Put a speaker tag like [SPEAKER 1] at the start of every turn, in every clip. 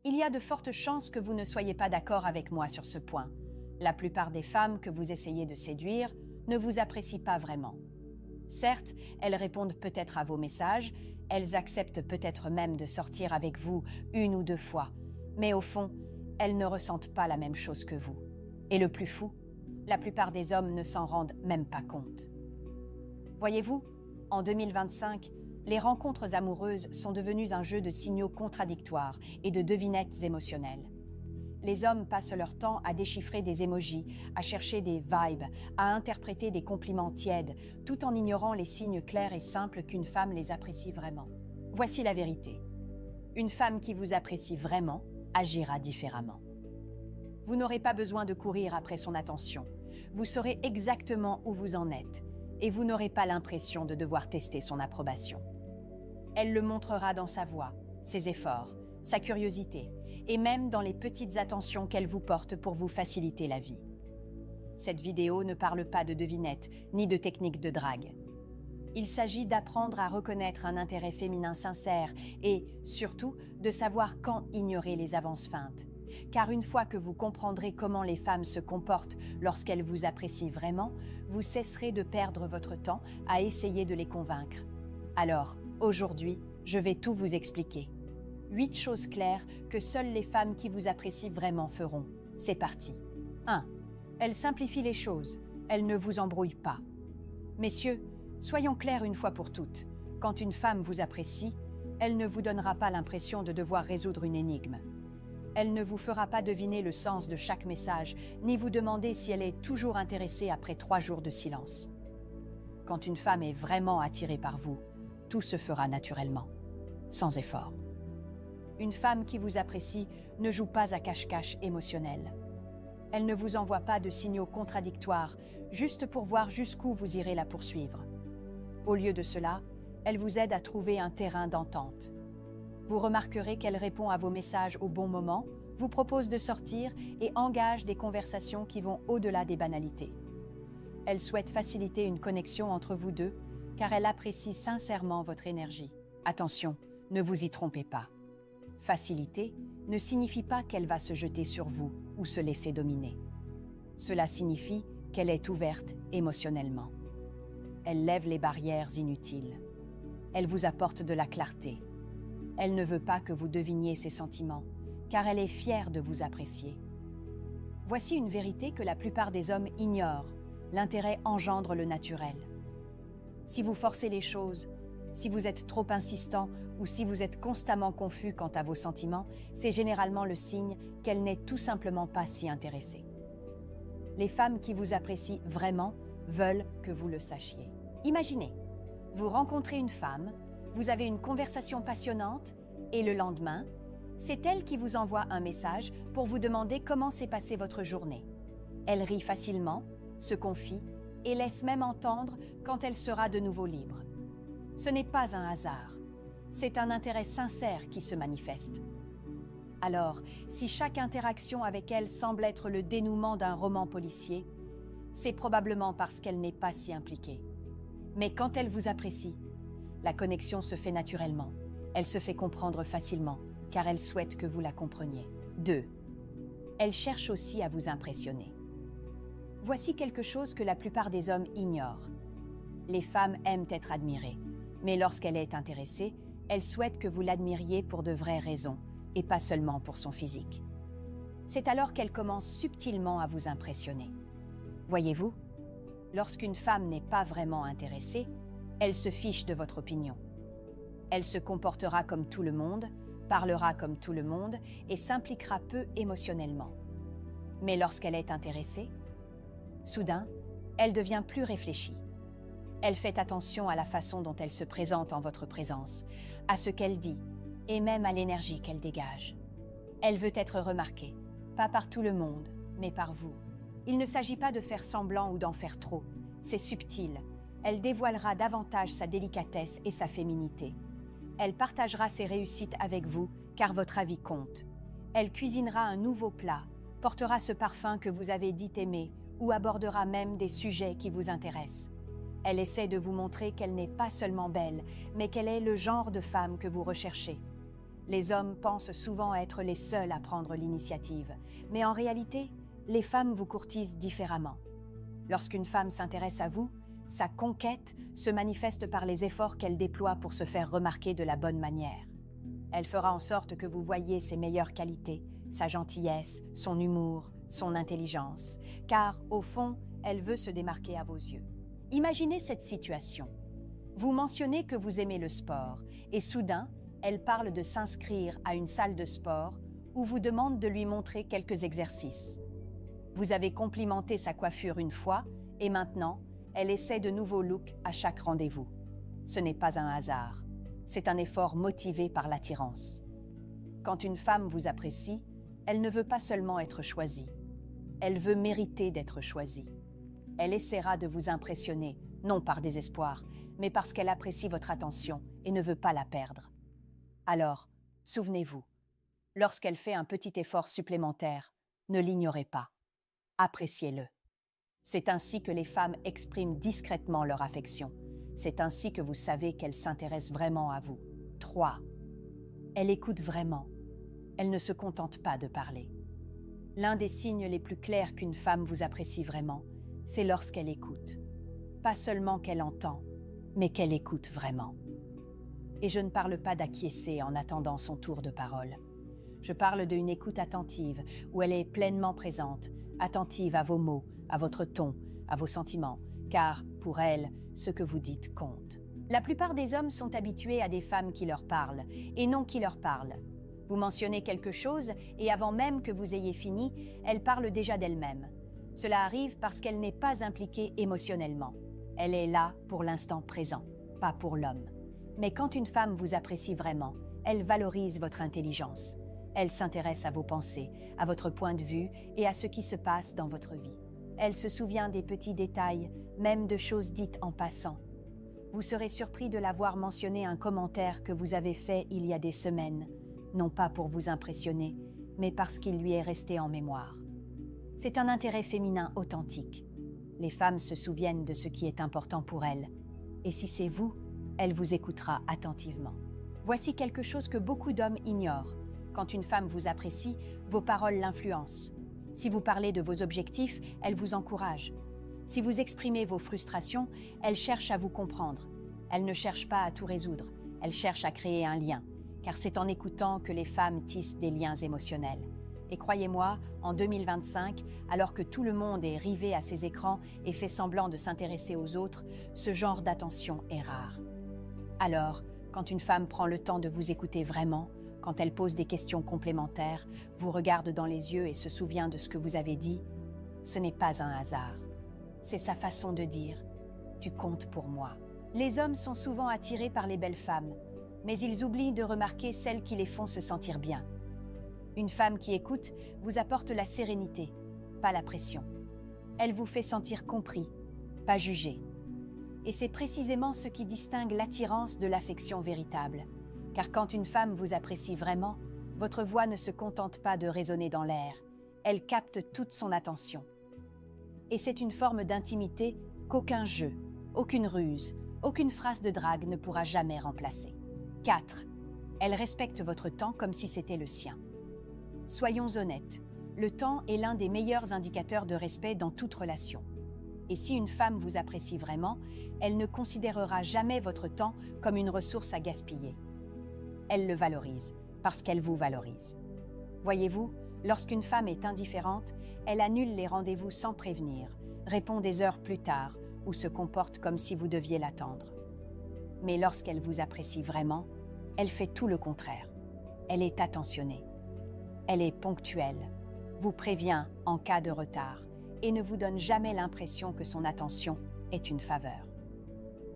[SPEAKER 1] Il y a de fortes chances que vous ne soyez pas d'accord avec moi sur ce point. La plupart des femmes que vous essayez de séduire ne vous apprécient pas vraiment. Certes, elles répondent peut-être à vos messages, elles acceptent peut-être même de sortir avec vous 1 ou 2 fois, mais au fond, elles ne ressentent pas la même chose que vous. Et le plus fou, la plupart des hommes ne s'en rendent même pas compte. Voyez-vous, en 2025, les rencontres amoureuses sont devenues un jeu de signaux contradictoires et de devinettes émotionnelles. Les hommes passent leur temps à déchiffrer des emojis, à chercher des vibes, à interpréter des compliments tièdes, tout en ignorant les signes clairs et simples qu'une femme les apprécie vraiment. Voici la vérité. Une femme qui vous apprécie vraiment agira différemment. Vous n'aurez pas besoin de courir après son attention. Vous saurez exactement où vous en êtes et vous n'aurez pas l'impression de devoir tester son approbation. Elle le montrera dans sa voix, ses efforts, sa curiosité et même dans les petites attentions qu'elle vous porte pour vous faciliter la vie. Cette vidéo ne parle pas de devinettes ni de techniques de drague. Il s'agit d'apprendre à reconnaître un intérêt féminin sincère et, surtout, de savoir quand ignorer les avances feintes. Car une fois que vous comprendrez comment les femmes se comportent lorsqu'elles vous apprécient vraiment, vous cesserez de perdre votre temps à essayer de les convaincre. Alors, aujourd'hui, je vais tout vous expliquer. 8 choses claires que seules les femmes qui vous apprécient vraiment feront. C'est parti. 1. Elles simplifient les choses. Elles ne vous embrouillent pas. Messieurs, soyons clairs une fois pour toutes. Quand une femme vous apprécie, elle ne vous donnera pas l'impression de devoir résoudre une énigme. Elle ne vous fera pas deviner le sens de chaque message, ni vous demander si elle est toujours intéressée après 3 jours de silence. Quand une femme est vraiment attirée par vous, tout se fera naturellement, sans effort. Une femme qui vous apprécie ne joue pas à cache-cache émotionnel. Elle ne vous envoie pas de signaux contradictoires, juste pour voir jusqu'où vous irez la poursuivre. Au lieu de cela, elle vous aide à trouver un terrain d'entente. Vous remarquerez qu'elle répond à vos messages au bon moment, vous propose de sortir et engage des conversations qui vont au-delà des banalités. Elle souhaite faciliter une connexion entre vous deux, car elle apprécie sincèrement votre énergie. Attention, ne vous y trompez pas. Faciliter ne signifie pas qu'elle va se jeter sur vous ou se laisser dominer. Cela signifie qu'elle est ouverte émotionnellement. Elle lève les barrières inutiles. Elle vous apporte de la clarté. Elle ne veut pas que vous deviniez ses sentiments, car elle est fière de vous apprécier. Voici une vérité que la plupart des hommes ignorent. L'intérêt engendre le naturel. Si vous forcez les choses, si vous êtes trop insistant ou si vous êtes constamment confus quant à vos sentiments, c'est généralement le signe qu'elle n'est tout simplement pas si intéressée. Les femmes qui vous apprécient vraiment veulent que vous le sachiez. Imaginez, vous rencontrez une femme, vous avez une conversation passionnante et le lendemain, c'est elle qui vous envoie un message pour vous demander comment s'est passée votre journée. Elle rit facilement, se confie et laisse même entendre quand elle sera de nouveau libre. Ce n'est pas un hasard, c'est un intérêt sincère qui se manifeste. Alors, si chaque interaction avec elle semble être le dénouement d'un roman policier, c'est probablement parce qu'elle n'est pas si impliquée. Mais quand elle vous apprécie, la connexion se fait naturellement. Elle se fait comprendre facilement, car elle souhaite que vous la compreniez. 2. Elle cherche aussi à vous impressionner. Voici quelque chose que la plupart des hommes ignorent. Les femmes aiment être admirées, mais lorsqu'elle est intéressée, elle souhaite que vous l'admiriez pour de vraies raisons, et pas seulement pour son physique. C'est alors qu'elle commence subtilement à vous impressionner. Voyez-vous, lorsqu'une femme n'est pas vraiment intéressée, elle se fiche de votre opinion. Elle se comportera comme tout le monde, parlera comme tout le monde et s'impliquera peu émotionnellement. Mais lorsqu'elle est intéressée, soudain, elle devient plus réfléchie. Elle fait attention à la façon dont elle se présente en votre présence, à ce qu'elle dit et même à l'énergie qu'elle dégage. Elle veut être remarquée, pas par tout le monde, mais par vous. Il ne s'agit pas de faire semblant ou d'en faire trop, c'est subtil. Elle dévoilera davantage sa délicatesse et sa féminité. Elle partagera ses réussites avec vous, car votre avis compte. Elle cuisinera un nouveau plat, portera ce parfum que vous avez dit aimer, ou abordera même des sujets qui vous intéressent. Elle essaie de vous montrer qu'elle n'est pas seulement belle, mais qu'elle est le genre de femme que vous recherchez. Les hommes pensent souvent être les seuls à prendre l'initiative, mais en réalité, les femmes vous courtisent différemment. Lorsqu'une femme s'intéresse à vous, sa conquête se manifeste par les efforts qu'elle déploie pour se faire remarquer de la bonne manière. Elle fera en sorte que vous voyiez ses meilleures qualités, sa gentillesse, son humour, son intelligence, car, au fond, elle veut se démarquer à vos yeux. Imaginez cette situation. Vous mentionnez que vous aimez le sport, et soudain, elle parle de s'inscrire à une salle de sport ou vous demande de lui montrer quelques exercices. Vous avez complimenté sa coiffure une fois, et maintenant, elle essaie de nouveaux looks à chaque rendez-vous. Ce n'est pas un hasard. C'est un effort motivé par l'attirance. Quand une femme vous apprécie, elle ne veut pas seulement être choisie. Elle veut mériter d'être choisie. Elle essaiera de vous impressionner, non par désespoir, mais parce qu'elle apprécie votre attention et ne veut pas la perdre. Alors, souvenez-vous, lorsqu'elle fait un petit effort supplémentaire, ne l'ignorez pas. Appréciez-le. C'est ainsi que les femmes expriment discrètement leur affection. C'est ainsi que vous savez qu'elle s'intéresse vraiment à vous. 3. Elle écoute vraiment. Elle ne se contente pas de parler. L'un des signes les plus clairs qu'une femme vous apprécie vraiment, c'est lorsqu'elle écoute. Pas seulement qu'elle entend, mais qu'elle écoute vraiment. Et je ne parle pas d'acquiescer en attendant son tour de parole. Je parle d'une écoute attentive, où elle est pleinement présente, attentive à vos mots, à votre ton, à vos sentiments, car, pour elle, ce que vous dites compte. La plupart des hommes sont habitués à des femmes qui leur parlent, et non qui leur parlent. Vous mentionnez quelque chose, et avant même que vous ayez fini, elle parle déjà d'elle-même. Cela arrive parce qu'elle n'est pas impliquée émotionnellement. Elle est là pour l'instant présent, pas pour l'homme. Mais quand une femme vous apprécie vraiment, elle valorise votre intelligence. Elle s'intéresse à vos pensées, à votre point de vue et à ce qui se passe dans votre vie. Elle se souvient des petits détails, même de choses dites en passant. Vous serez surpris de la voir mentionner un commentaire que vous avez fait il y a des semaines, non pas pour vous impressionner, mais parce qu'il lui est resté en mémoire. C'est un intérêt féminin authentique. Les femmes se souviennent de ce qui est important pour elles, et si c'est vous, elle vous écoutera attentivement. Voici quelque chose que beaucoup d'hommes ignorent. Quand une femme vous apprécie, vos paroles l'influencent. Si vous parlez de vos objectifs, elle vous encourage. Si vous exprimez vos frustrations, elle cherche à vous comprendre. Elle ne cherche pas à tout résoudre, elle cherche à créer un lien, car c'est en écoutant que les femmes tissent des liens émotionnels. Et croyez-moi, en 2025, alors que tout le monde est rivé à ses écrans et fait semblant de s'intéresser aux autres, ce genre d'attention est rare. Alors, quand une femme prend le temps de vous écouter vraiment, quand elle pose des questions complémentaires, vous regarde dans les yeux et se souvient de ce que vous avez dit, ce n'est pas un hasard. C'est sa façon de dire « tu comptes pour moi ». Les hommes sont souvent attirés par les belles femmes, mais ils oublient de remarquer celles qui les font se sentir bien. Une femme qui écoute vous apporte la sérénité, pas la pression. Elle vous fait sentir compris, pas jugé. Et c'est précisément ce qui distingue l'attirance de l'affection véritable. Car quand une femme vous apprécie vraiment, votre voix ne se contente pas de résonner dans l'air, elle capte toute son attention. Et c'est une forme d'intimité qu'aucun jeu, aucune ruse, aucune phrase de drague ne pourra jamais remplacer. 4. Elle respecte votre temps comme si c'était le sien. Soyons honnêtes, le temps est l'un des meilleurs indicateurs de respect dans toute relation. Et si une femme vous apprécie vraiment, elle ne considérera jamais votre temps comme une ressource à gaspiller. Elle le valorise, parce qu'elle vous valorise. Voyez-vous, lorsqu'une femme est indifférente, elle annule les rendez-vous sans prévenir, répond des heures plus tard ou se comporte comme si vous deviez l'attendre. Mais lorsqu'elle vous apprécie vraiment, elle fait tout le contraire. Elle est attentionnée. Elle est ponctuelle, vous prévient en cas de retard et ne vous donne jamais l'impression que son attention est une faveur.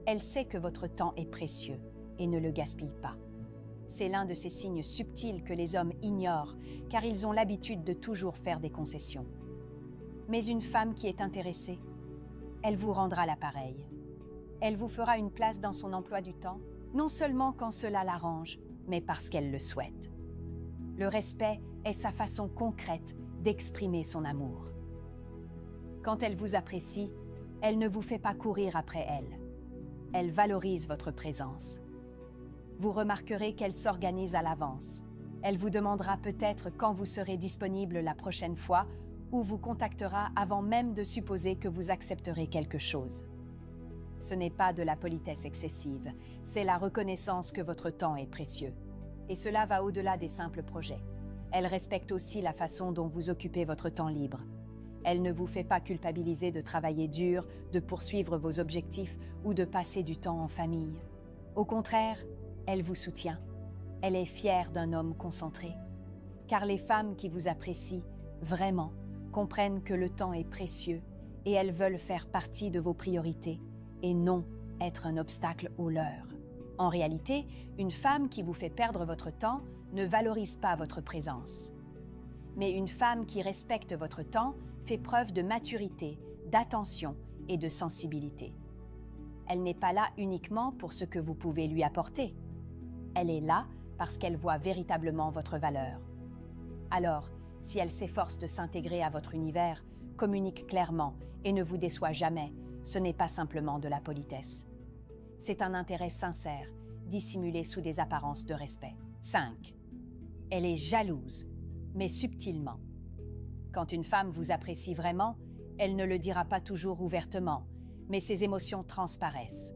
[SPEAKER 1] Elle sait que votre temps est précieux et ne le gaspille pas. C'est l'un de ces signes subtils que les hommes ignorent, car ils ont l'habitude de toujours faire des concessions. Mais une femme qui est intéressée, elle vous rendra l'appareil. Elle vous fera une place dans son emploi du temps, non seulement quand cela l'arrange, mais parce qu'elle le souhaite. Le respect est sa façon concrète d'exprimer son amour. Quand elle vous apprécie, elle ne vous fait pas courir après elle. Elle valorise votre présence. Vous remarquerez qu'elle s'organise à l'avance. Elle vous demandera peut-être quand vous serez disponible la prochaine fois ou vous contactera avant même de supposer que vous accepterez quelque chose. Ce n'est pas de la politesse excessive, c'est la reconnaissance que votre temps est précieux. Et cela va au-delà des simples projets. Elle respecte aussi la façon dont vous occupez votre temps libre. Elle ne vous fait pas culpabiliser de travailler dur, de poursuivre vos objectifs ou de passer du temps en famille. Au contraire, elle vous soutient. Elle est fière d'un homme concentré. Car les femmes qui vous apprécient vraiment comprennent que le temps est précieux et elles veulent faire partie de vos priorités et non être un obstacle aux leurs. En réalité, une femme qui vous fait perdre votre temps ne valorise pas votre présence. Mais une femme qui respecte votre temps fait preuve de maturité, d'attention et de sensibilité. Elle n'est pas là uniquement pour ce que vous pouvez lui apporter. Elle est là parce qu'elle voit véritablement votre valeur. Alors, si elle s'efforce de s'intégrer à votre univers, communique clairement et ne vous déçoit jamais, ce n'est pas simplement de la politesse. C'est un intérêt sincère, dissimulé sous des apparences de respect. 5. Elle est jalouse, mais subtilement. Quand une femme vous apprécie vraiment, elle ne le dira pas toujours ouvertement, mais ses émotions transparaissent.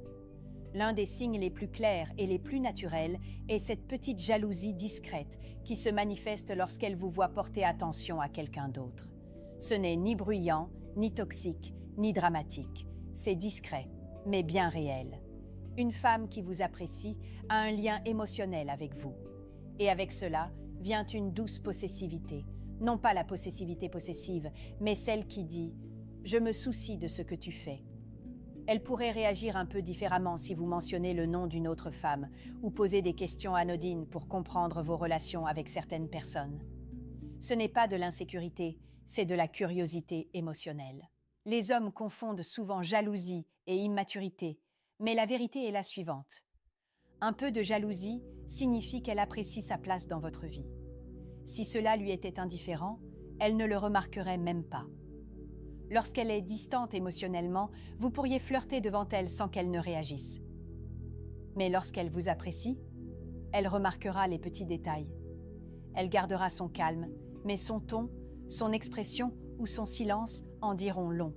[SPEAKER 1] L'un des signes les plus clairs et les plus naturels est cette petite jalousie discrète qui se manifeste lorsqu'elle vous voit porter attention à quelqu'un d'autre. Ce n'est ni bruyant, ni toxique, ni dramatique. C'est discret, mais bien réel. Une femme qui vous apprécie a un lien émotionnel avec vous. Et avec cela vient une douce possessivité. Non pas la possessivité possessive, mais celle qui dit « Je me soucie de ce que tu fais ». Elle pourrait réagir un peu différemment si vous mentionnez le nom d'une autre femme ou posez des questions anodines pour comprendre vos relations avec certaines personnes. Ce n'est pas de l'insécurité, c'est de la curiosité émotionnelle. Les hommes confondent souvent jalousie et immaturité, mais la vérité est la suivante. Un peu de jalousie signifie qu'elle apprécie sa place dans votre vie. Si cela lui était indifférent, elle ne le remarquerait même pas. Lorsqu'elle est distante émotionnellement, vous pourriez flirter devant elle sans qu'elle ne réagisse. Mais lorsqu'elle vous apprécie, elle remarquera les petits détails. Elle gardera son calme, mais son ton, son expression ou son silence en diront long.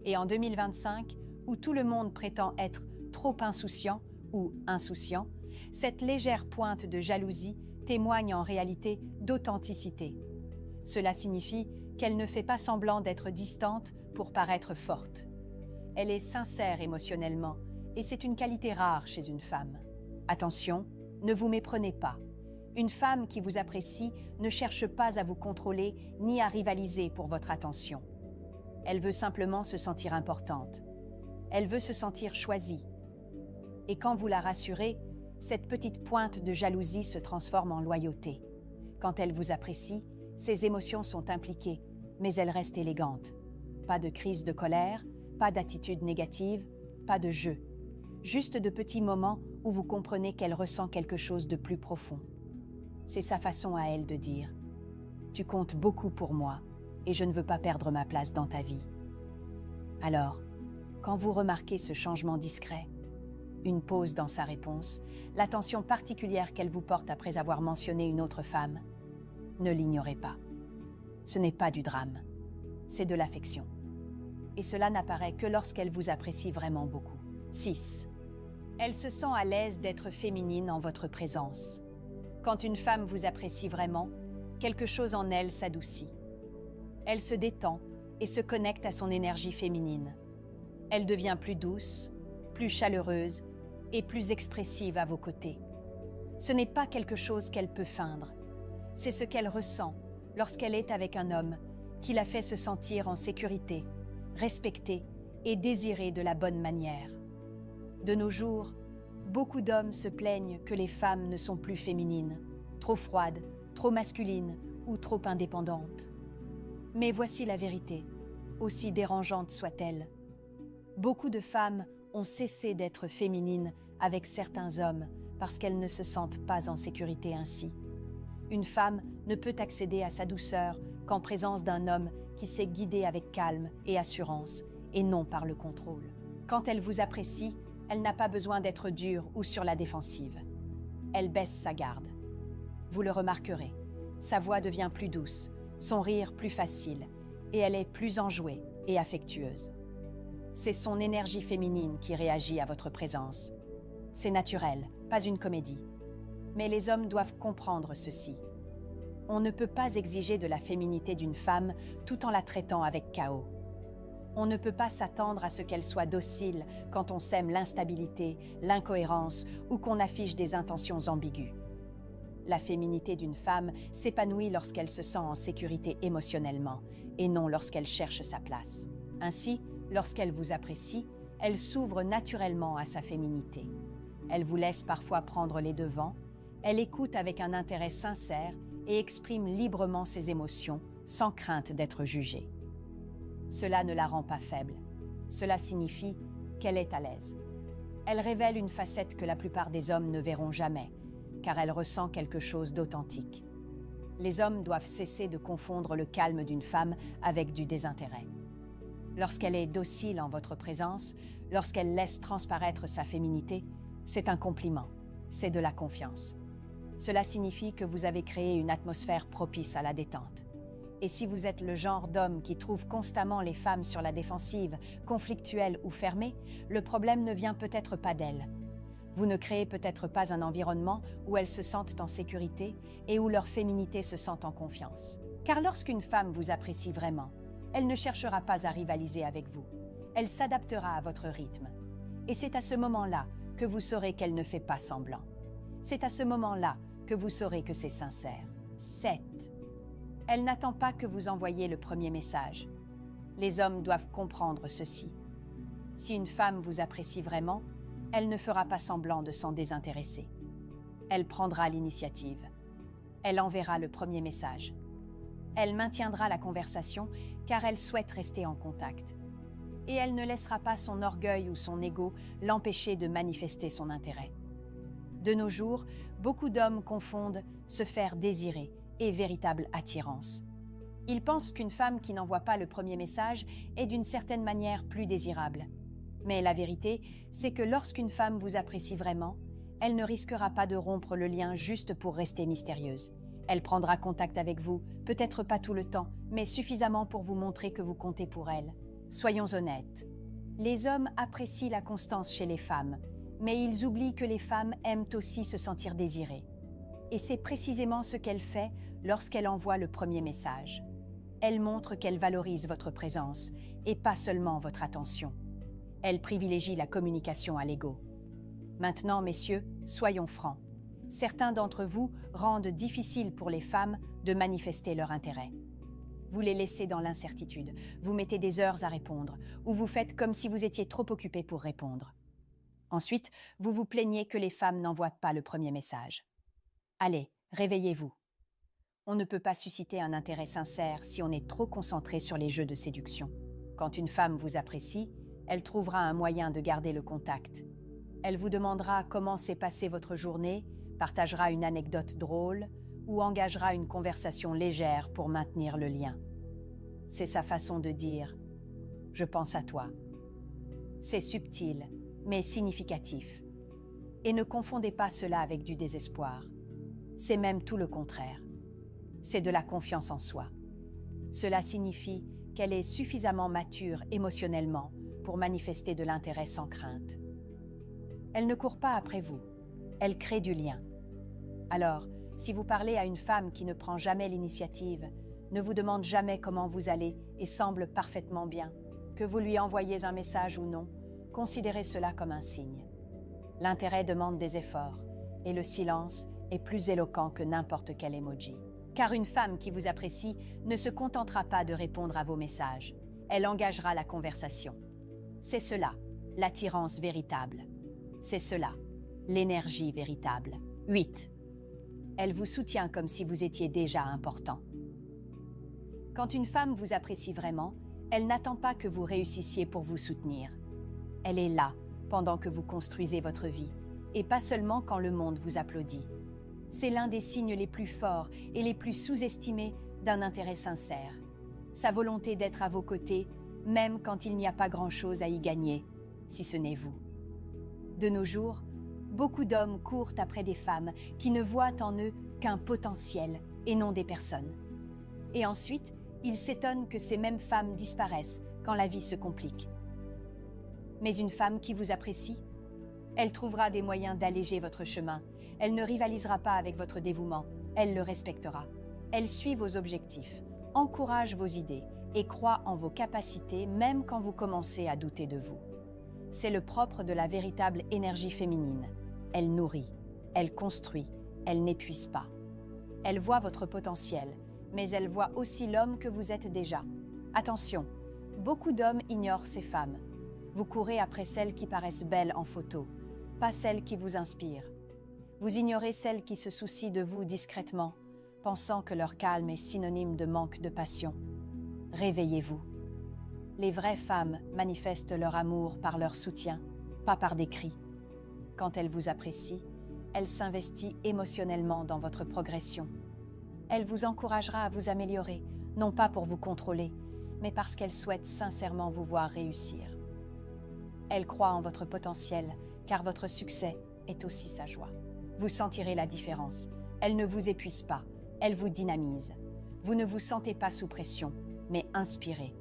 [SPEAKER 1] Et en 2025, où tout le monde prétend être trop insouciant ou insouciant, cette légère pointe de jalousie témoigne en réalité d'authenticité. Cela signifie qu'elle ne fait pas semblant d'être distante pour paraître forte. Elle est sincère émotionnellement et c'est une qualité rare chez une femme. Attention, ne vous méprenez pas. Une femme qui vous apprécie ne cherche pas à vous contrôler ni à rivaliser pour votre attention. Elle veut simplement se sentir importante. Elle veut se sentir choisie. Et quand vous la rassurez, cette petite pointe de jalousie se transforme en loyauté. Quand elle vous apprécie, ses émotions sont impliquées, mais elles restent élégantes. Pas de crise de colère, pas d'attitude négative, pas de jeu. Juste de petits moments où vous comprenez qu'elle ressent quelque chose de plus profond. C'est sa façon à elle de dire « Tu comptes beaucoup pour moi et je ne veux pas perdre ma place dans ta vie. » Alors, quand vous remarquez ce changement discret, une pause dans sa réponse, l'attention particulière qu'elle vous porte après avoir mentionné une autre femme, ne l'ignorez pas. Ce n'est pas du drame, c'est de l'affection. Et cela n'apparaît que lorsqu'elle vous apprécie vraiment beaucoup. 6. Elle se sent à l'aise d'être féminine en votre présence. Quand une femme vous apprécie vraiment, quelque chose en elle s'adoucit. Elle se détend et se connecte à son énergie féminine. Elle devient plus douce, plus chaleureuse et plus expressive à vos côtés. Ce n'est pas quelque chose qu'elle peut feindre. C'est ce qu'elle ressent lorsqu'elle est avec un homme qui la fait se sentir en sécurité, respectée et désirée de la bonne manière. De nos jours, beaucoup d'hommes se plaignent que les femmes ne sont plus féminines, trop froides, trop masculines ou trop indépendantes. Mais voici la vérité, aussi dérangeante soit-elle. Beaucoup de femmes ont cessé d'être féminines avec certains hommes parce qu'elles ne se sentent pas en sécurité ainsi. Une femme ne peut accéder à sa douceur qu'en présence d'un homme qui sait guider avec calme et assurance, et non par le contrôle. Quand elle vous apprécie, elle n'a pas besoin d'être dure ou sur la défensive. elle baisse sa garde. Vous le remarquerez, sa voix devient plus douce, son rire plus facile, et elle est plus enjouée et affectueuse. C'est son énergie féminine qui réagit à votre présence. C'est naturel, pas une comédie. Mais les hommes doivent comprendre ceci. On ne peut pas exiger de la féminité d'une femme tout en la traitant avec chaos. On ne peut pas s'attendre à ce qu'elle soit docile quand on sème l'instabilité, l'incohérence ou qu'on affiche des intentions ambiguës. La féminité d'une femme s'épanouit lorsqu'elle se sent en sécurité émotionnellement et non lorsqu'elle cherche sa place. Ainsi, lorsqu'elle vous apprécie, elle s'ouvre naturellement à sa féminité. Elle vous laisse parfois prendre les devants, elle écoute avec un intérêt sincère et exprime librement ses émotions sans crainte d'être jugée. Cela ne la rend pas faible. Cela signifie qu'elle est à l'aise. Elle révèle une facette que la plupart des hommes ne verront jamais, car elle ressent quelque chose d'authentique. Les hommes doivent cesser de confondre le calme d'une femme avec du désintérêt. Lorsqu'elle est docile en votre présence, lorsqu'elle laisse transparaître sa féminité, c'est un compliment, c'est de la confiance. Cela signifie que vous avez créé une atmosphère propice à la détente. Et si vous êtes le genre d'homme qui trouve constamment les femmes sur la défensive, conflictuelles ou fermées, le problème ne vient peut-être pas d'elles. Vous ne créez peut-être pas un environnement où elles se sentent en sécurité et où leur féminité se sent en confiance. Car lorsqu'une femme vous apprécie vraiment, elle ne cherchera pas à rivaliser avec vous. Elle s'adaptera à votre rythme. Et c'est à ce moment-là que vous saurez qu'elle ne fait pas semblant. C'est à ce moment-là que vous saurez que c'est sincère. 7. Elle n'attend pas que vous envoyiez le premier message. Les hommes doivent comprendre ceci. Si une femme vous apprécie vraiment, elle ne fera pas semblant de s'en désintéresser. Elle prendra l'initiative. Elle enverra le premier message. Elle maintiendra la conversation car elle souhaite rester en contact. Et elle ne laissera pas son orgueil ou son ego l'empêcher de manifester son intérêt. De nos jours, beaucoup d'hommes confondent se faire désirer et véritable attirance. Ils pensent qu'une femme qui n'envoie pas le premier message est d'une certaine manière plus désirable. Mais la vérité, c'est que lorsqu'une femme vous apprécie vraiment, elle ne risquera pas de rompre le lien juste pour rester mystérieuse. Elle prendra contact avec vous, peut-être pas tout le temps, mais suffisamment pour vous montrer que vous comptez pour elle. Soyons honnêtes. Les hommes apprécient la constance chez les femmes, mais ils oublient que les femmes aiment aussi se sentir désirées. Et c'est précisément ce qu'elle fait lorsqu'elle envoie le premier message. Elle montre qu'elle valorise votre présence et pas seulement votre attention. Elle privilégie la communication à l'ego. Maintenant, messieurs, soyons francs. Certains d'entre vous rendent difficile pour les femmes de manifester leur intérêt. Vous les laissez dans l'incertitude, vous mettez des heures à répondre, ou vous faites comme si vous étiez trop occupé pour répondre. Ensuite, vous vous plaignez que les femmes n'envoient pas le premier message. Allez, réveillez-vous. On ne peut pas susciter un intérêt sincère si on est trop concentré sur les jeux de séduction. Quand une femme vous apprécie, elle trouvera un moyen de garder le contact. Elle vous demandera comment s'est passée votre journée, partagera une anecdote drôle ou engagera une conversation légère pour maintenir le lien. C'est sa façon de dire « je pense à toi ». C'est subtil, mais significatif. Et ne confondez pas cela avec du désespoir. C'est même tout le contraire. C'est de la confiance en soi. Cela signifie qu'elle est suffisamment mature émotionnellement pour manifester de l'intérêt sans crainte. Elle ne court pas après vous, elle crée du lien. Alors, si vous parlez à une femme qui ne prend jamais l'initiative, ne vous demande jamais comment vous allez et semble parfaitement bien, que vous lui envoyez un message ou non, considérez cela comme un signe. L'intérêt demande des efforts et le silence est plus éloquent que n'importe quel emoji. Car une femme qui vous apprécie ne se contentera pas de répondre à vos messages, elle engagera la conversation. C'est cela, l'attirance véritable. C'est cela, l'énergie véritable. 8. Elle vous soutient comme si vous étiez déjà important. Quand une femme vous apprécie vraiment, elle n'attend pas que vous réussissiez pour vous soutenir. Elle est là pendant que vous construisez votre vie, et pas seulement quand le monde vous applaudit. C'est l'un des signes les plus forts et les plus sous-estimés d'un intérêt sincère. Sa volonté d'être à vos côtés, même quand il n'y a pas grand-chose à y gagner, si ce n'est vous. De nos jours, Beaucoup d'hommes courent après des femmes qui ne voient en eux qu'un potentiel et non des personnes. Et ensuite, ils s'étonnent que ces mêmes femmes disparaissent quand la vie se complique. Mais une femme qui vous apprécie, elle trouvera des moyens d'alléger votre chemin. Elle ne rivalisera pas avec votre dévouement, elle le respectera. Elle suit vos objectifs, encourage vos idées et croit en vos capacités même quand vous commencez à douter de vous. C'est le propre de la véritable énergie féminine. Elle nourrit, elle construit, elle n'épuise pas. Elle voit votre potentiel, mais elle voit aussi l'homme que vous êtes déjà. Attention, beaucoup d'hommes ignorent ces femmes. Vous courez après celles qui paraissent belles en photo, pas celles qui vous inspirent. Vous ignorez celles qui se soucient de vous discrètement, pensant que leur calme est synonyme de manque de passion. Réveillez-vous. Les vraies femmes manifestent leur amour par leur soutien, pas par des cris. Quand elles vous apprécient, elle s'investit émotionnellement dans votre progression. Elle vous encouragera à vous améliorer, non pas pour vous contrôler, mais parce qu'elle souhaite sincèrement vous voir réussir. Elle croit en votre potentiel, car votre succès est aussi sa joie. Vous sentirez la différence. Elle ne vous épuise pas, elle vous dynamise. Vous ne vous sentez pas sous pression, mais inspiré.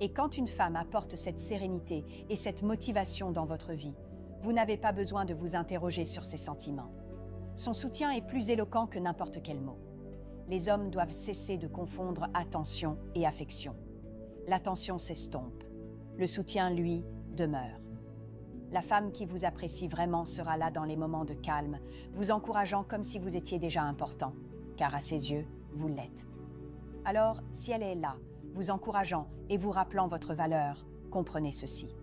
[SPEAKER 1] Et quand une femme apporte cette sérénité et cette motivation dans votre vie, vous n'avez pas besoin de vous interroger sur ses sentiments. Son soutien est plus éloquent que n'importe quel mot. Les hommes doivent cesser de confondre attention et affection. L'attention s'estompe. Le soutien, lui, demeure. La femme qui vous apprécie vraiment sera là dans les moments de calme, vous encourageant comme si vous étiez déjà important, car à ses yeux, vous l'êtes. Alors, si elle est là, vous encourageant et vous rappelant votre valeur, comprenez ceci.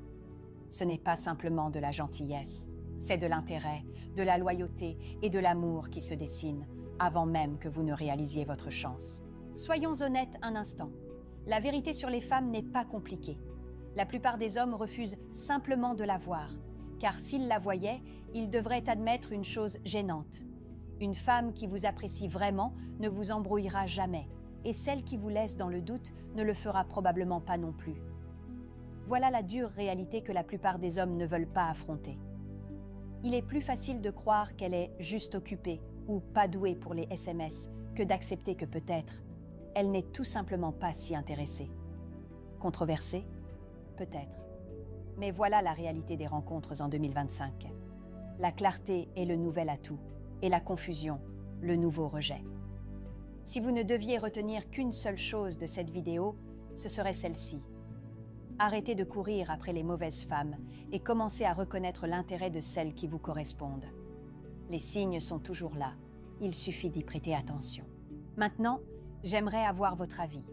[SPEAKER 1] Ce n'est pas simplement de la gentillesse, c'est de l'intérêt, de la loyauté et de l'amour qui se dessinent, avant même que vous ne réalisiez votre chance. Soyons honnêtes un instant. La vérité sur les femmes n'est pas compliquée. La plupart des hommes refusent simplement de la voir, car s'ils la voyaient, ils devraient admettre une chose gênante. Une femme qui vous apprécie vraiment ne vous embrouillera jamais, et celle qui vous laisse dans le doute ne le fera probablement pas non plus. Voilà la dure réalité que la plupart des hommes ne veulent pas affronter. Il est plus facile de croire qu'elle est juste occupée ou pas douée pour les SMS que d'accepter que peut-être elle n'est tout simplement pas si intéressée. Controversée? Peut-être. Mais voilà la réalité des rencontres en 2025. La clarté est le nouvel atout et la confusion, le nouveau rejet. Si vous ne deviez retenir qu'une seule chose de cette vidéo, ce serait celle-ci. Arrêtez de courir après les mauvaises femmes et commencez à reconnaître l'intérêt de celles qui vous correspondent. Les signes sont toujours là, il suffit d'y prêter attention. Maintenant, j'aimerais avoir votre avis.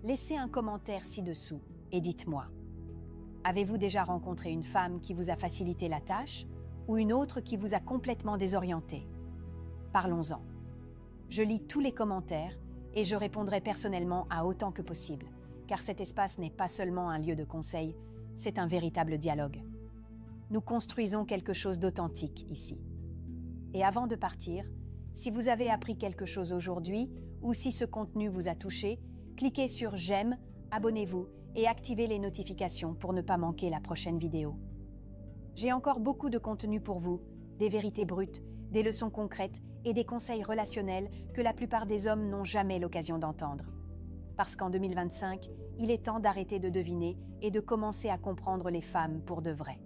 [SPEAKER 1] Laissez un commentaire ci-dessous et dites-moi. Avez-vous déjà rencontré une femme qui vous a facilité la tâche ou une autre qui vous a complètement désorienté? Parlons-en. Je lis tous les commentaires et je répondrai personnellement à autant que possible, car cet espace n'est pas seulement un lieu de conseil, c'est un véritable dialogue. Nous construisons quelque chose d'authentique ici. Et avant de partir, si vous avez appris quelque chose aujourd'hui ou si ce contenu vous a touché, cliquez sur « J'aime », abonnez-vous et activez les notifications pour ne pas manquer la prochaine vidéo. J'ai encore beaucoup de contenu pour vous, des vérités brutes, des leçons concrètes et des conseils relationnels que la plupart des hommes n'ont jamais l'occasion d'entendre. Parce qu'en 2025, il est temps d'arrêter de deviner et de commencer à comprendre les femmes pour de vrai.